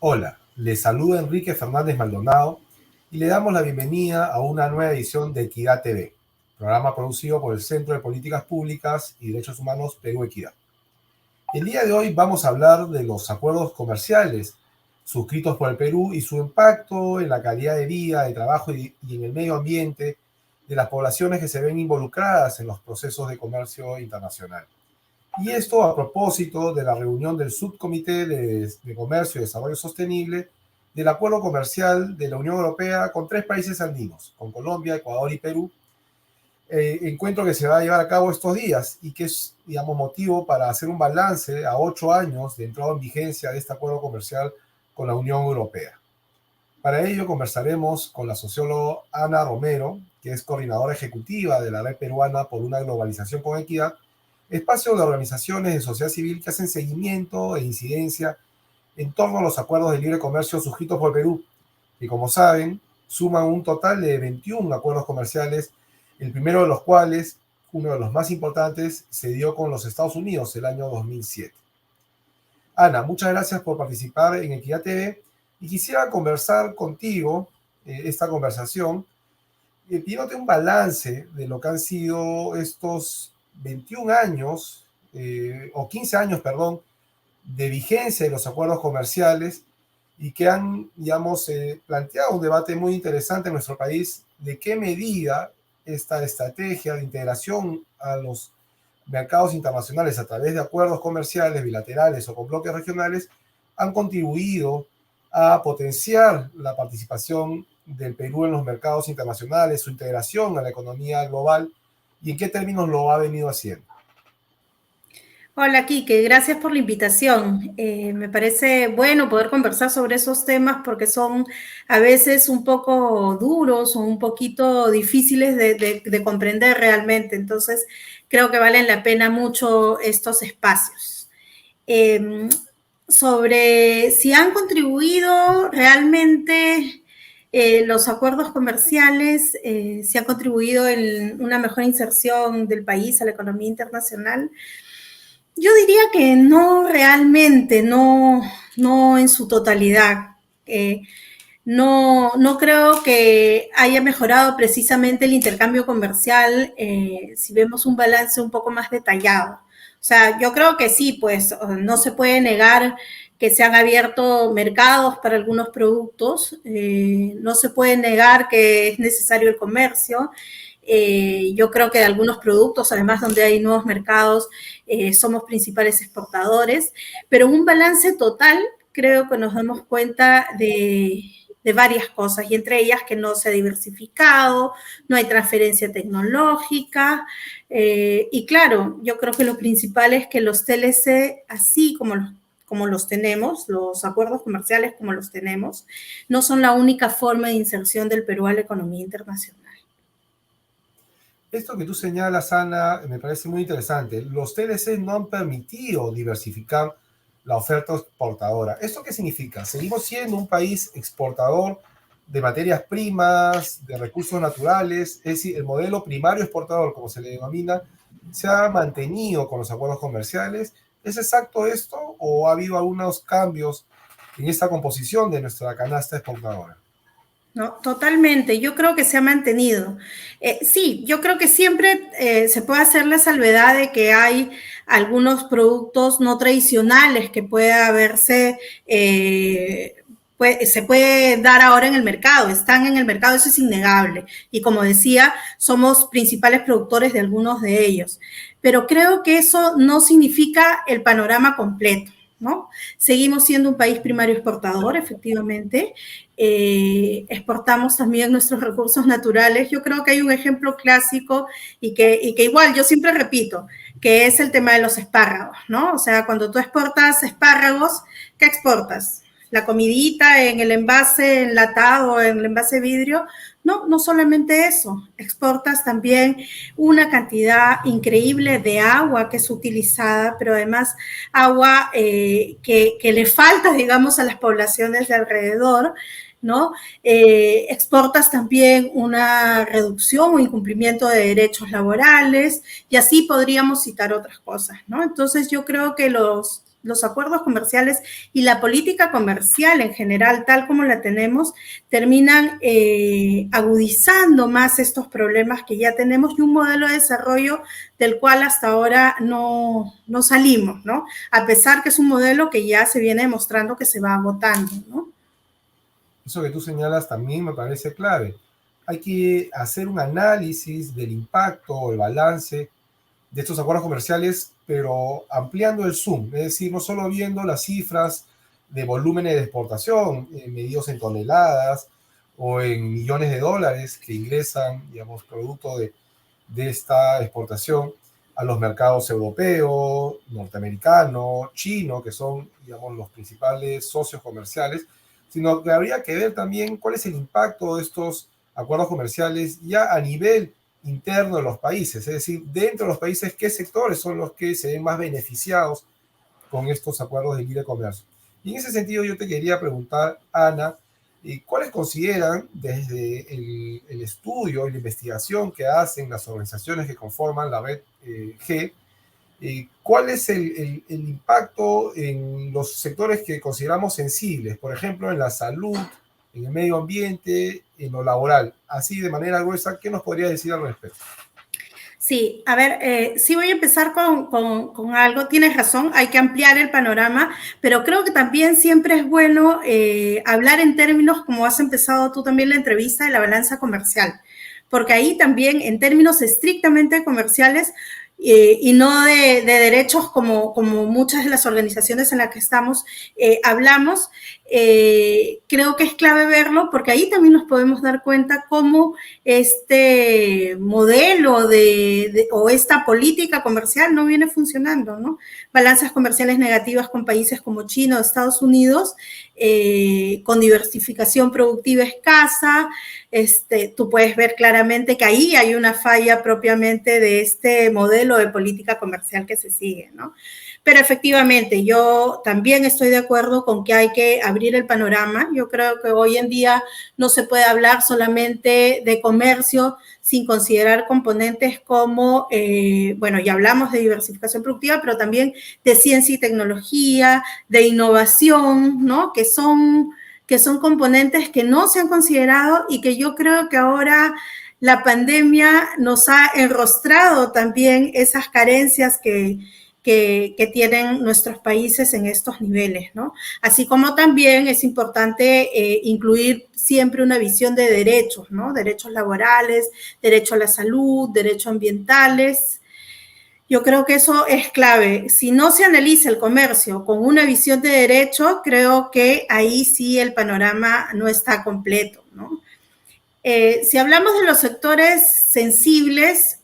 Hola, les saluda Enrique Fernández Maldonado y le damos la bienvenida a una nueva edición de Equidad TV, programa producido por el Centro de Políticas Públicas y Derechos Humanos Perú Equidad. El día de hoy vamos a hablar de los acuerdos comerciales suscritos por el Perú y su impacto en la calidad de vida, de trabajo y en el medio ambiente de las poblaciones que se ven involucradas en los procesos de comercio internacional. Y esto a propósito de la reunión del Subcomité de Comercio y Desarrollo Sostenible del Acuerdo Comercial de la Unión Europea con 3 países andinos, con Colombia, Ecuador y Perú, encuentro que se va a llevar a cabo estos días y que es, digamos, motivo para hacer un balance a 8 años de entrada en vigencia de este acuerdo comercial con la Unión Europea. Para ello conversaremos con la socióloga Ana Romero, que es coordinadora ejecutiva de la Red Peruana por una Globalización con Equidad, espacio de organizaciones de sociedad civil que hacen seguimiento e incidencia en torno a los acuerdos de libre comercio suscritos por Perú, que como saben suman un total de 21 acuerdos comerciales, el primero de los cuales, uno de los más importantes, se dio con los Estados Unidos el año 2007. Ana, muchas gracias por participar en Equidad TV y quisiera conversar contigo esta conversación pidiéndote un balance de lo que han sido estos 21 años, o 15 años, perdón, de vigencia de los acuerdos comerciales y que han, digamos, planteado un debate muy interesante en nuestro país de qué medida esta estrategia de integración a los mercados internacionales a través de acuerdos comerciales bilaterales o con bloques regionales han contribuido a potenciar la participación del Perú en los mercados internacionales, su integración a la economía global y en qué términos lo ha venido haciendo. Hola, Quique, gracias por la invitación. Me parece bueno poder conversar sobre esos temas porque son a veces un poco duros o un poquito difíciles de comprender realmente. Entonces, creo que valen la pena mucho estos espacios. Eh, Sobre si han contribuido realmente los acuerdos comerciales, si han contribuido en una mejor inserción del país a la economía internacional. Yo diría que no realmente, no en su totalidad. No creo que haya mejorado precisamente el intercambio comercial si vemos un balance un poco más detallado. O sea, yo creo que sí, pues no se puede negar que se han abierto mercados para algunos productos, no se puede negar que es necesario el comercio. Yo creo que de algunos productos, además donde hay nuevos mercados, somos principales exportadores, pero en un balance total creo que nos damos cuenta de varias cosas, y entre ellas que no se ha diversificado, no hay transferencia tecnológica, y claro, yo creo que lo principal es que los TLC, así como los tenemos, los acuerdos comerciales como los tenemos, no son la única forma de inserción del Perú a la economía internacional. Esto que tú señalas, Ana, me parece muy interesante. Los TLC no han permitido diversificar la oferta exportadora. ¿Esto qué significa? Seguimos siendo un país exportador de materias primas, de recursos naturales, es decir, el modelo primario exportador, como se le denomina, se ha mantenido con los acuerdos comerciales. ¿Es exacto esto o ha habido algunos cambios en esta composición de nuestra canasta exportadora? No, totalmente. Yo creo que se ha mantenido. Sí, yo creo que siempre se puede hacer la salvedad de que hay algunos productos no tradicionales que puede haberse, se puede dar ahora en el mercado, están en el mercado, eso es innegable. Y como decía, somos principales productores de algunos de ellos. Pero creo que eso no significa el panorama completo, ¿no? Seguimos siendo un país primario exportador, efectivamente. Exportamos también nuestros recursos naturales. Yo creo que hay un ejemplo clásico y que igual yo siempre repito, que es el tema de los espárragos, ¿no? O sea, cuando tú exportas espárragos, ¿qué exportas? La comidita en el envase enlatado, en el envase vidrio. No, no solamente eso, exportas también una cantidad increíble de agua que es utilizada, pero además agua que le falta, digamos, a las poblaciones de alrededor, ¿no? Exportas también una reducción o incumplimiento de derechos laborales, y así podríamos citar otras cosas, ¿no? Entonces yo creo que los acuerdos comerciales y la política comercial en general, tal como la tenemos, terminan agudizando más estos problemas que ya tenemos y un modelo de desarrollo del cual hasta ahora no salimos, ¿no? A pesar que es un modelo que ya se viene demostrando que se va agotando, ¿no? Eso que tú señalas también me parece clave. Hay que hacer un análisis del impacto, el balance de estos acuerdos comerciales, pero ampliando el zoom, es decir, no solo viendo las cifras de volúmenes de exportación, medidos en toneladas o en millones de dólares que ingresan, digamos, producto de esta exportación a los mercados europeo, norteamericano, chino, que son, digamos, los principales socios comerciales, sino que habría que ver también cuál es el impacto de estos acuerdos comerciales ya a nivel interno de los países, es decir, dentro de los países, qué sectores son los que se ven más beneficiados con estos acuerdos de libre comercio. Y en ese sentido yo te quería preguntar, Ana, ¿cuáles consideran desde el estudio y la investigación que hacen las organizaciones que conforman la red G, cuál es el impacto en los sectores que consideramos sensibles, por ejemplo, en la salud, en el medio ambiente, en lo laboral? Así de manera gruesa, ¿qué nos podría decir al respecto? Sí, a ver, sí voy a empezar con algo. Tienes razón, hay que ampliar el panorama, pero creo que también siempre es bueno hablar en términos, como has empezado tú también la entrevista, de la balanza comercial, porque ahí también, en términos estrictamente comerciales, y no de derechos como muchas de las organizaciones en las que estamos hablamos, creo que es clave verlo porque ahí también nos podemos dar cuenta cómo este modelo o esta política comercial no viene funcionando, ¿no? Balanzas comerciales negativas con países como China o Estados Unidos, con diversificación productiva escasa. Tú puedes ver claramente que ahí hay una falla propiamente de este modelo de política comercial que se sigue, ¿no? Pero efectivamente, yo también estoy de acuerdo con que hay que abrir el panorama. Yo creo que hoy en día no se puede hablar solamente de comercio sin considerar componentes como, bueno, ya hablamos de diversificación productiva, pero también de ciencia y tecnología, de innovación, ¿no? Que son componentes que no se han considerado y que yo creo que ahora la pandemia nos ha enrostrado también esas carencias que tienen nuestros países en estos niveles, ¿no? Así como también es importante incluir siempre una visión de derechos, ¿no? Derechos laborales, derecho a la salud, derechos ambientales. Yo creo que eso es clave. Si no se analiza el comercio con una visión de derecho, creo que ahí sí el panorama no está completo, ¿no? Si hablamos de los sectores sensibles,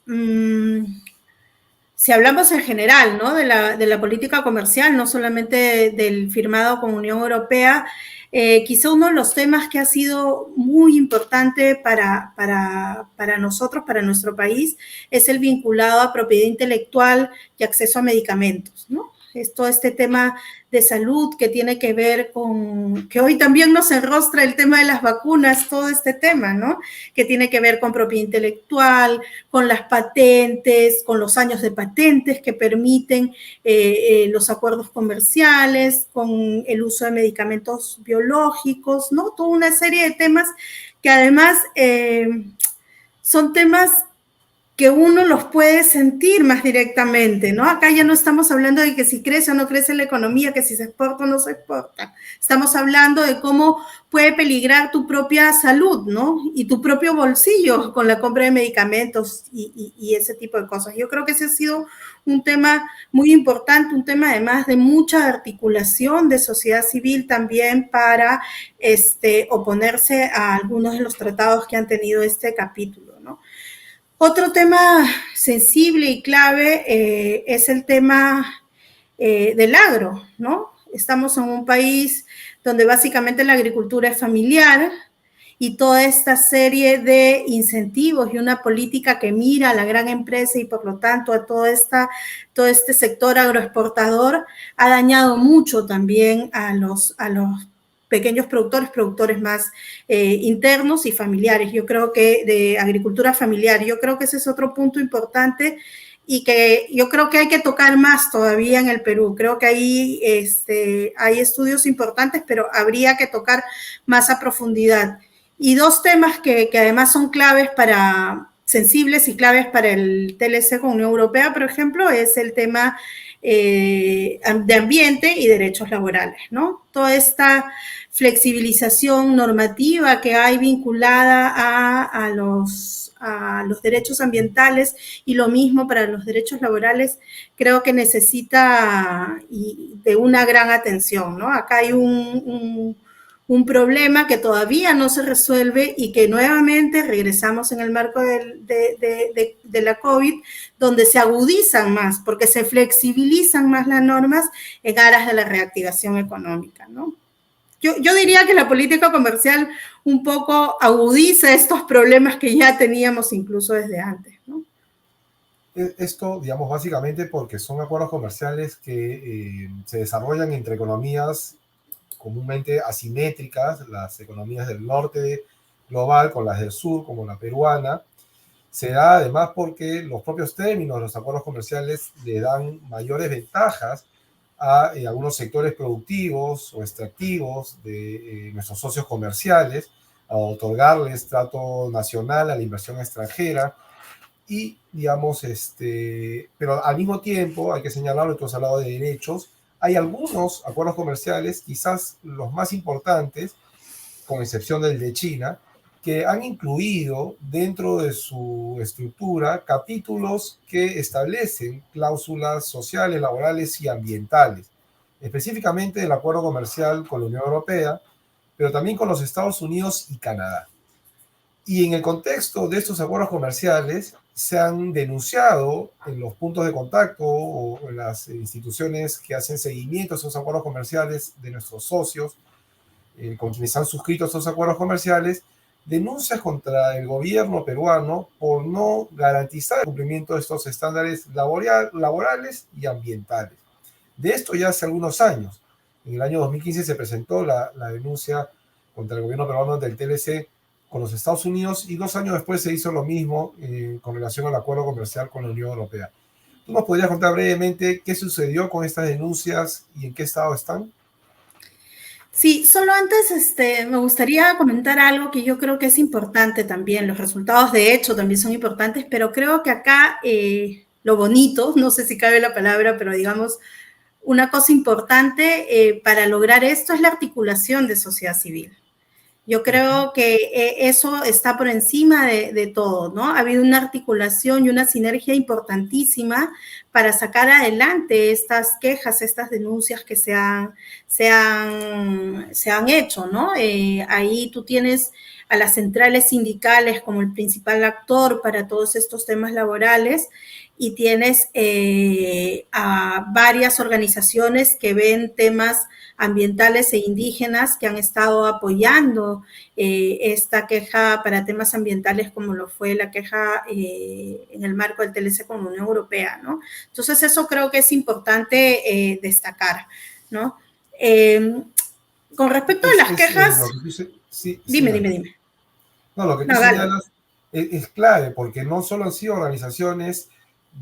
si hablamos en general, ¿no? de la política comercial, no solamente del firmado con Unión Europea, quizá uno de los temas que ha sido muy importante para nosotros, para nuestro país, es el vinculado a propiedad intelectual y acceso a medicamentos, ¿no? Este tema de salud que tiene que ver con, que hoy también nos enrostra el tema de las vacunas, todo este tema, ¿no? Que tiene que ver con propiedad intelectual, con las patentes, con los años de patentes que permiten los acuerdos comerciales, con el uso de medicamentos biológicos, ¿no? Toda una serie de temas que además son temas que uno los puede sentir más directamente, ¿no? Acá ya no estamos hablando de que si crece o no crece la economía, que si se exporta o no se exporta. Estamos hablando de cómo puede peligrar tu propia salud, ¿no? Y tu propio bolsillo con la compra de medicamentos y ese tipo de cosas. Yo creo que ese ha sido un tema muy importante, un tema además de mucha articulación de sociedad civil también para oponerse a algunos de los tratados que han tenido este capítulo, ¿no? Otro tema sensible y clave es el tema del agro, ¿no? Estamos en un país donde básicamente la agricultura es familiar y toda esta serie de incentivos y una política que mira a la gran empresa y por lo tanto a todo este sector agroexportador ha dañado mucho también a los pequeños productores más internos y familiares. Yo creo que de agricultura familiar, yo creo que ese es otro punto importante y que yo creo que hay que tocar más todavía en el Perú. Creo que ahí hay estudios importantes, pero habría que tocar más a profundidad. Y dos temas que además son claves sensibles y claves para el TLC con Unión Europea, por ejemplo, es el tema de ambiente y derechos laborales, ¿no? Toda esta flexibilización normativa que hay vinculada a los derechos ambientales y lo mismo para los derechos laborales, creo que necesita de una gran atención, ¿no? Acá hay un problema que todavía no se resuelve y que nuevamente regresamos en el marco de la COVID, donde se agudizan más, porque se flexibilizan más las normas en aras de la reactivación económica, ¿no? Yo diría que la política comercial un poco agudiza estos problemas que ya teníamos incluso desde antes, ¿no? Esto, digamos, básicamente porque son acuerdos comerciales que se desarrollan entre economías comúnmente asimétricas, las economías del norte global con las del sur, como la peruana. Se da además porque los propios términos de los acuerdos comerciales le dan mayores ventajas a algunos sectores productivos o extractivos de nuestros socios comerciales, a otorgarles trato nacional a la inversión extranjera y, digamos, pero al mismo tiempo, hay que señalarlo, tú has hablado de derechos, hay algunos acuerdos comerciales, quizás los más importantes, con excepción del de China, que han incluido dentro de su estructura capítulos que establecen cláusulas sociales, laborales y ambientales, específicamente el acuerdo comercial con la Unión Europea, pero también con los Estados Unidos y Canadá. Y en el contexto de estos acuerdos comerciales se han denunciado en los puntos de contacto o en las instituciones que hacen seguimiento a esos acuerdos comerciales de nuestros socios, con quienes han suscrito estos acuerdos comerciales, denuncias contra el gobierno peruano por no garantizar el cumplimiento de estos estándares laborales y ambientales. De esto ya hace algunos años. En el año 2015 se presentó la denuncia contra el gobierno peruano del TLC con los Estados Unidos y 2 años después se hizo lo mismo con relación al acuerdo comercial con la Unión Europea. ¿Tú nos podrías contar brevemente qué sucedió con estas denuncias y en qué estado están? Sí, solo antes me gustaría comentar algo que yo creo que es importante también. Los resultados de hecho también son importantes, pero creo que acá lo bonito, no sé si cabe la palabra, pero digamos, una cosa importante para lograr esto es la articulación de sociedad civil. Yo creo que eso está por encima de todo, ¿no? Ha habido una articulación y una sinergia importantísima para sacar adelante estas quejas, estas denuncias que se han hecho, ¿no? Ahí tú tienes a las centrales sindicales como el principal actor para todos estos temas laborales y tienes a varias organizaciones que ven temas ambientales e indígenas que han estado apoyando esta queja para temas ambientales como lo fue la queja en el marco del TLC con la Unión Europea, ¿no? Entonces eso creo que es importante destacar, ¿no? Con respecto a las quejas... Dime. No, lo que tú señalas es clave porque no solo han sido organizaciones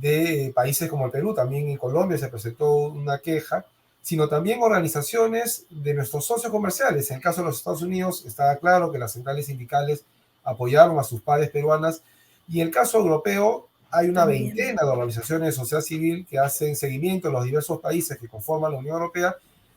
de países como el Perú, también en Colombia se presentó una queja, sino también organizaciones de nuestros socios comerciales. En el caso de los Estados Unidos, estaba claro que las centrales sindicales apoyaron a sus pares peruanas, y en el caso europeo hay una veintena de organizaciones de sociedad civil que hacen seguimiento en los diversos países que conforman la Unión Europea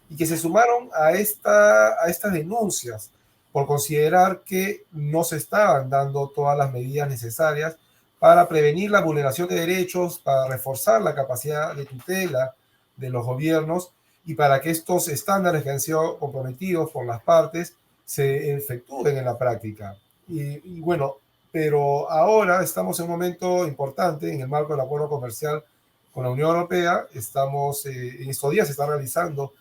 y que se sumaron a estas denuncias por considerar que no se estaban dando todas las medidas necesarias para prevenir la vulneración de derechos, para reforzar la capacidad de tutela de los gobiernos y para que estos estándares que han sido comprometidos por las partes se efectúen en la práctica. Y bueno, pero ahora estamos en un momento importante en el marco del acuerdo comercial con la Unión Europea. En estos días se está realizando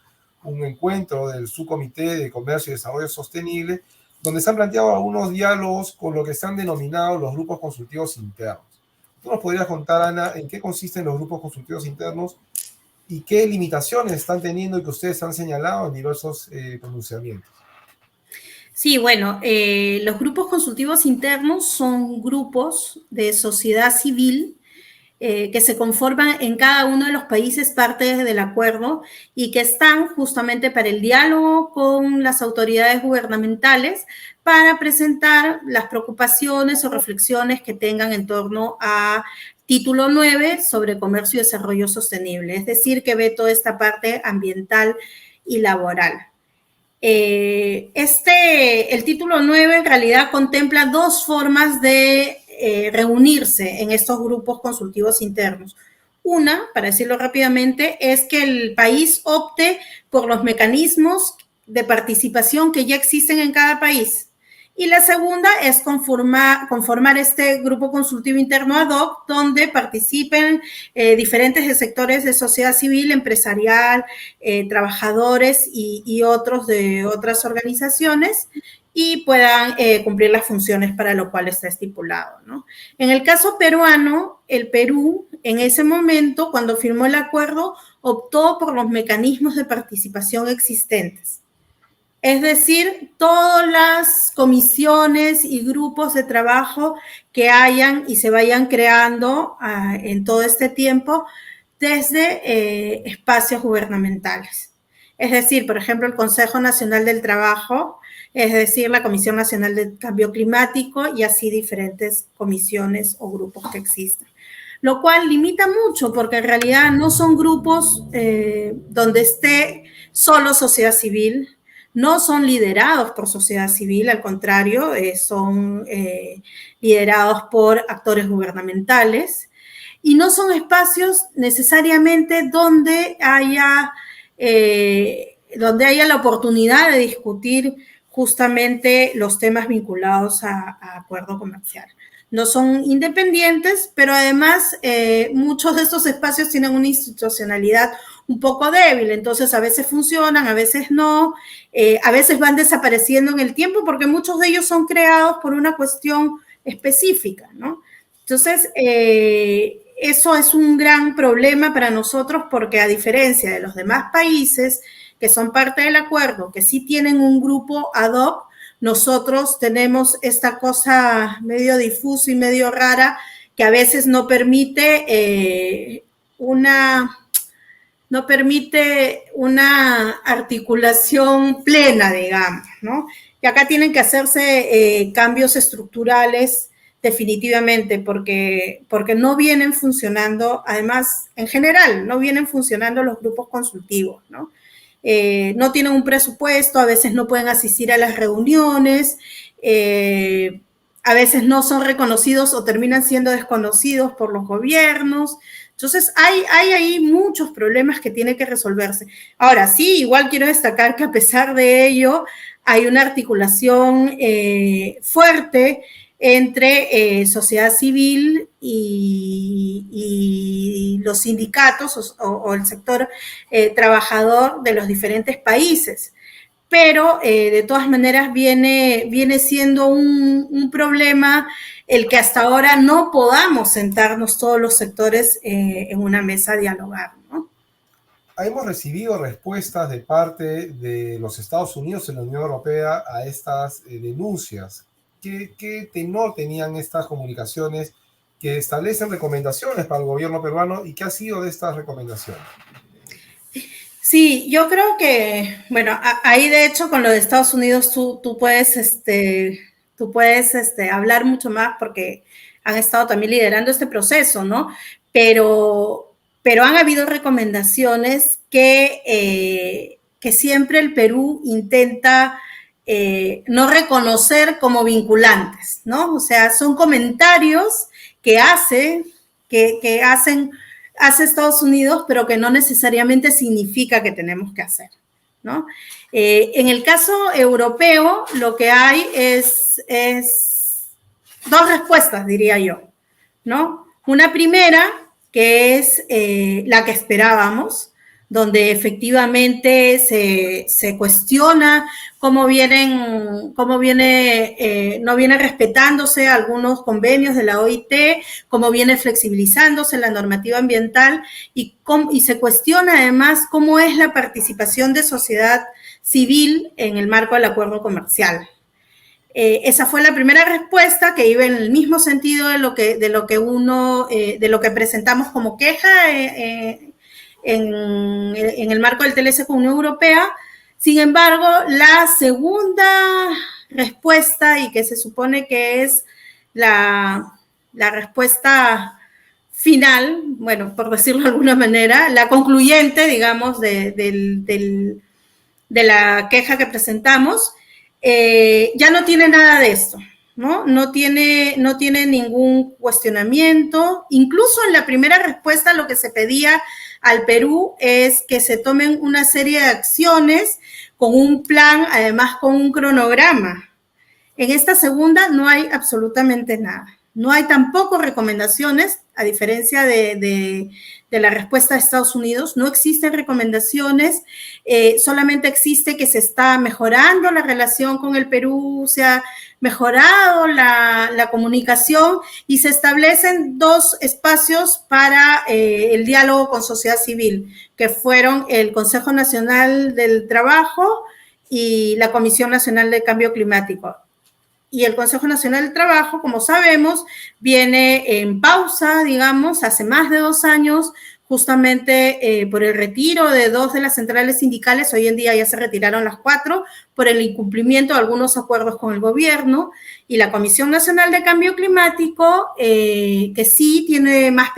un encuentro del Subcomité de Comercio y Desarrollo Sostenible, donde se han planteado algunos diálogos con lo que se han denominado los grupos consultivos internos. ¿Tú nos podrías contar, Ana, en qué consisten los grupos consultivos internos y qué limitaciones están teniendo y que ustedes han señalado en diversos pronunciamientos? Sí, bueno, los grupos consultivos internos son grupos de sociedad civil que se conforman en cada uno de los países partes del acuerdo y que están justamente para el diálogo con las autoridades gubernamentales para presentar las preocupaciones o reflexiones que tengan en torno a Título 9 sobre comercio y desarrollo sostenible, es decir, que ve toda esta parte ambiental y laboral. El título 9 en realidad contempla dos formas de reunirse en estos grupos consultivos internos. Una, para decirlo rápidamente, es que el país opte por los mecanismos de participación que ya existen en cada país. Y la segunda es conformar este grupo consultivo interno ad hoc donde participen diferentes sectores de sociedad civil, empresarial, trabajadores y otros de otras organizaciones y puedan cumplir las funciones para lo cual está estipulado, ¿no? En el caso peruano, el Perú en ese momento, cuando firmó el acuerdo, optó por los mecanismos de participación existentes. Es decir, todas las comisiones y grupos de trabajo que hayan y se vayan creando en todo este tiempo desde espacios gubernamentales. Es decir, por ejemplo, el Consejo Nacional del Trabajo, es decir, la Comisión Nacional de Cambio Climático y así diferentes comisiones o grupos que existen. Lo cual limita mucho porque en realidad no son grupos donde esté solo sociedad civil, no son liderados por sociedad civil, al contrario, son liderados por actores gubernamentales y no son espacios necesariamente donde haya la oportunidad de discutir justamente los temas vinculados a acuerdo comercial. No son independientes, pero además muchos de estos espacios tienen una institucionalidad un poco débil, entonces a veces funcionan, a veces no, a veces van desapareciendo en el tiempo porque muchos de ellos son creados por una cuestión específica, ¿no? Entonces, eso es un gran problema para nosotros porque a diferencia de los demás países que son parte del acuerdo, que sí tienen un grupo ad hoc, nosotros tenemos esta cosa medio difusa y medio rara que a veces no permite una articulación plena, digamos, ¿no? Y acá tienen que hacerse cambios estructurales definitivamente porque no vienen funcionando, además, en general, no vienen funcionando los grupos consultivos, ¿no? No tienen un presupuesto, a veces no pueden asistir a las reuniones, a veces no son reconocidos o terminan siendo desconocidos por los gobiernos. Entonces, hay ahí muchos problemas que tienen que resolverse. Ahora, sí, igual quiero destacar que a pesar de ello, hay una articulación fuerte entre sociedad civil y los sindicatos o el sector trabajador de los diferentes países. Pero de todas maneras viene siendo un problema el que hasta ahora no podamos sentarnos todos los sectores en una mesa a dialogar, ¿no? Hemos recibido respuestas de parte de los Estados Unidos y la Unión Europea a estas denuncias. ¿Qué tenor tenían estas comunicaciones que establecen recomendaciones para el gobierno peruano y qué ha sido de estas recomendaciones? Sí, yo creo que, bueno, ahí de hecho con lo de Estados Unidos tú puedes hablar mucho más porque han estado también liderando este proceso, ¿no? Pero han habido recomendaciones que siempre el Perú intenta no reconocer como vinculantes, ¿no? O sea, son comentarios que hace Estados Unidos, pero que no necesariamente significa que tenemos que hacer, ¿no? En el caso europeo, lo que hay es dos respuestas, diría yo, ¿no? Una primera, que es la que esperábamos, donde efectivamente se cuestiona no viene respetándose algunos convenios de la OIT, cómo viene flexibilizándose la normativa ambiental y se cuestiona además cómo es la participación de sociedad civil en el marco del acuerdo comercial. Esa fue la primera respuesta, que iba en el mismo sentido de lo que presentamos como queja en el marco del TLC con Unión Europea. Sin embargo, la segunda respuesta, y que se supone que es la respuesta final, bueno, por decirlo de alguna manera, la concluyente, digamos, de la queja que presentamos, ya no tiene nada de esto, ¿no? No tiene ningún cuestionamiento. Incluso en la primera respuesta lo que se pedía al Perú es que se tomen una serie de acciones con un plan, además con un cronograma. En esta segunda no hay absolutamente nada. No hay tampoco recomendaciones, a diferencia de la respuesta de Estados Unidos. No existen recomendaciones, solamente existe que se está mejorando la relación con el Perú, se ha mejorado la comunicación y se establecen 2 espacios para el diálogo con sociedad civil, que fueron el Consejo Nacional del Trabajo y la Comisión Nacional de Cambio Climático. Y el Consejo Nacional del Trabajo, como sabemos, viene en pausa, digamos, hace más de 2 años, justamente por el retiro de 2 de las centrales sindicales. Hoy en día ya se retiraron las 4 por el incumplimiento de algunos acuerdos con el gobierno. Y la Comisión Nacional de Cambio Climático, que sí tiene más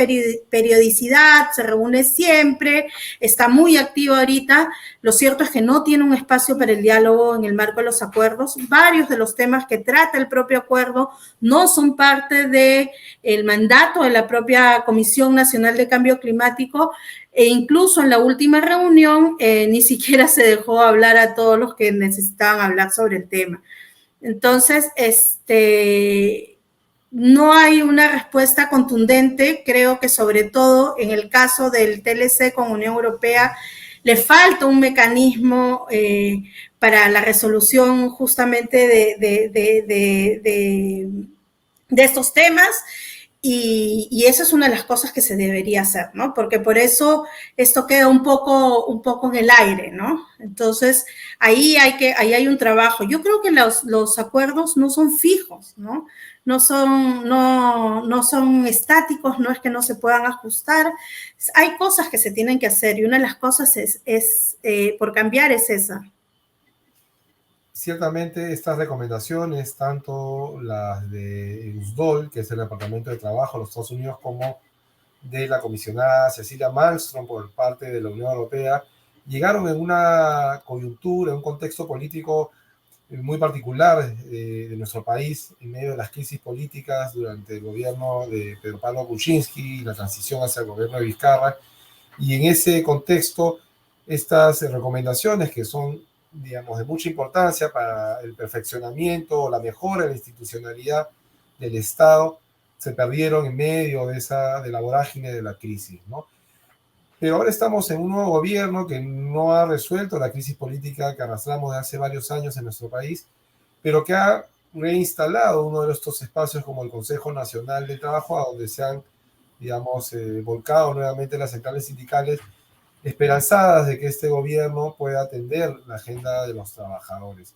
periodicidad, se reúne siempre, está muy activa ahorita. Lo cierto es que no tiene un espacio para el diálogo en el marco de los acuerdos. Varios de los temas que trata el propio acuerdo no son parte del mandato de la propia Comisión Nacional de Cambio Climático, e incluso en la última reunión ni siquiera se dejó hablar a todos los que necesitaban hablar sobre el tema. Entonces, no hay una respuesta contundente. Creo que sobre todo en el caso del TLC con Unión Europea le falta un mecanismo para la resolución justamente de estos temas. Y eso es una de las cosas que se debería hacer, ¿no? Porque por eso esto queda un poco en el aire, ¿no? Entonces, ahí hay un trabajo. Yo creo que los acuerdos no son fijos, ¿no? No son estáticos, no es que no se puedan ajustar. Hay cosas que se tienen que hacer, y una de las cosas por cambiar es esa. Ciertamente estas recomendaciones, tanto las de USDOL, que es el Departamento de Trabajo de los Estados Unidos, como de la comisionada Cecilia Malmström por parte de la Unión Europea, llegaron en una coyuntura, en un contexto político muy particular de nuestro país, en medio de las crisis políticas durante el gobierno de Pedro Pablo Kuczynski y la transición hacia el gobierno de Vizcarra. Y en ese contexto, estas recomendaciones, que son, digamos, de mucha importancia para el perfeccionamiento o la mejora de la institucionalidad del Estado, se perdieron en medio de la vorágine de la crisis, ¿no? Pero ahora estamos en un nuevo gobierno que no ha resuelto la crisis política que arrastramos de hace varios años en nuestro país, pero que ha reinstalado uno de estos espacios como el Consejo Nacional de Trabajo, a donde se han, digamos, volcado nuevamente las centrales sindicales, esperanzadas de que este gobierno pueda atender la agenda de los trabajadores.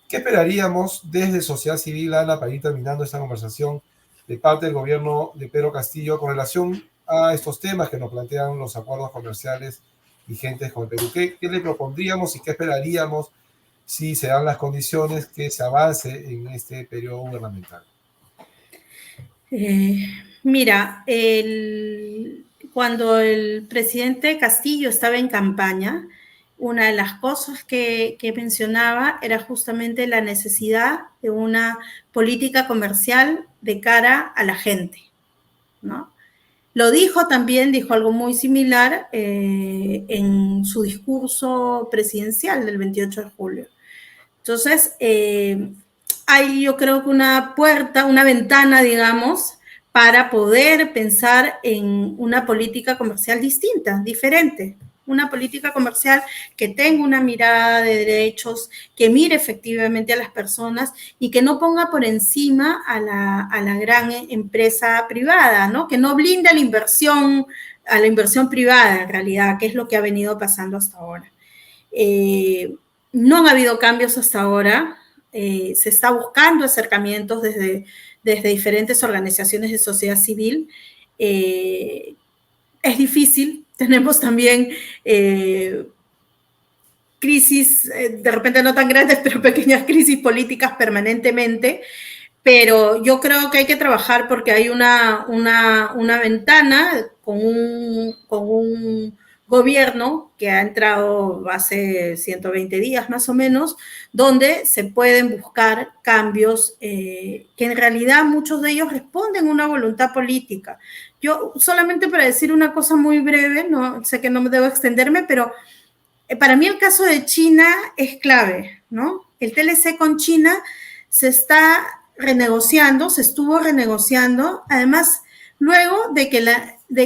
¿Qué esperaríamos desde sociedad civil, Ana, para ir terminando esta conversación, de parte del gobierno de Pedro Castillo con relación a estos temas que nos plantean los acuerdos comerciales vigentes con el Perú? ¿Qué le propondríamos y qué esperaríamos si se dan las condiciones que se avance en este periodo gubernamental? Mira, cuando el presidente Castillo estaba en campaña, una de las cosas que mencionaba era justamente la necesidad de una política comercial de cara a la gente, ¿no? Lo dijo también, dijo algo muy similar en su discurso presidencial del 28 de julio. Entonces, hay, yo creo que una puerta, una ventana, digamos, para poder pensar en una política comercial distinta, diferente. Una política comercial que tenga una mirada de derechos, que mire efectivamente a las personas y que no ponga por encima a la gran empresa privada, ¿no? Que no blinde a la inversión privada, en realidad, que es lo que ha venido pasando hasta ahora. No han habido cambios hasta ahora. se está buscando acercamientos desde diferentes organizaciones de sociedad civil. Es difícil, tenemos también crisis, de repente no tan grandes, pero pequeñas crisis políticas permanentemente, pero yo creo que hay que trabajar porque hay una ventana con un gobierno que ha entrado hace 120 días más o menos, donde se pueden buscar cambios que en realidad muchos de ellos responden a una voluntad política. Yo solamente para decir una cosa muy breve, no sé que no me debo extenderme, pero para mí el caso de China es clave, ¿no? El TLC con China se está renegociando, se estuvo renegociando, además luego de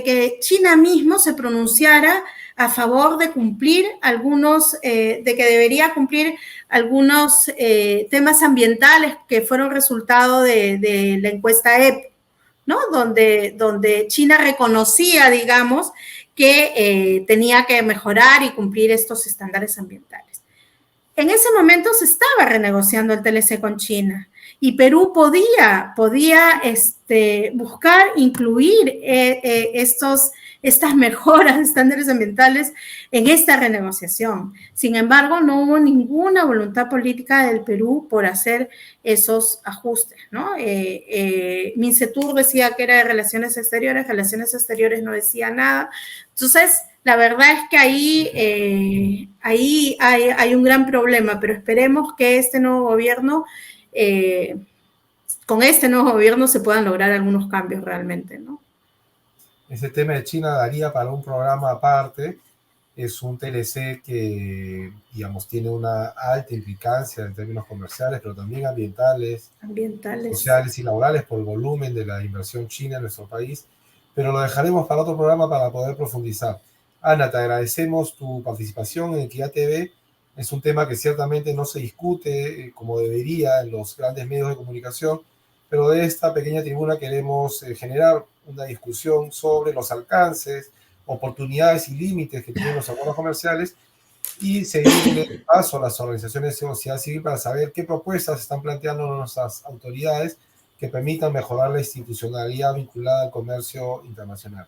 que China mismo se pronunciara a favor de cumplir algunos, de que debería cumplir algunos temas ambientales que fueron resultado de la encuesta EPO, ¿no? Donde China reconocía, digamos, que tenía que mejorar y cumplir estos estándares ambientales. En ese momento se estaba renegociando el TLC con China y Perú podía buscar incluir estas mejoras de estándares ambientales en esta renegociación. Sin embargo, no hubo ninguna voluntad política del Perú por hacer esos ajustes, ¿no? Mincetur decía que era de Relaciones Exteriores no decía nada. Entonces, la verdad es que ahí hay un gran problema, pero esperemos que este nuevo gobierno, con este nuevo gobierno se puedan lograr algunos cambios realmente, ¿no? Ese tema de China daría para un programa aparte. Es un TLC que, digamos, tiene una alta implicancia en términos comerciales, pero también ambientales, sociales y laborales por el volumen de la inversión china en nuestro país. Pero lo dejaremos para otro programa para poder profundizar. Ana, te agradecemos tu participación en Equidad TV. Es un tema que ciertamente no se discute como debería en los grandes medios de comunicación, pero de esta pequeña tribuna queremos generar una discusión sobre los alcances, oportunidades y límites que tienen los acuerdos comerciales y seguirle el paso a las organizaciones de sociedad civil para saber qué propuestas están planteando nuestras autoridades que permitan mejorar la institucionalidad vinculada al comercio internacional.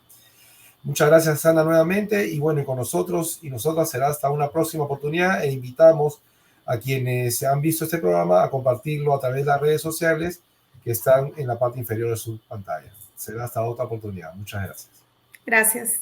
Muchas gracias, Ana, nuevamente, y bueno, y con nosotros y nosotras será hasta una próxima oportunidad e invitamos a quienes han visto este programa a compartirlo a través de las redes sociales que están en la parte inferior de su pantalla. Será hasta otra oportunidad. Muchas gracias. Gracias.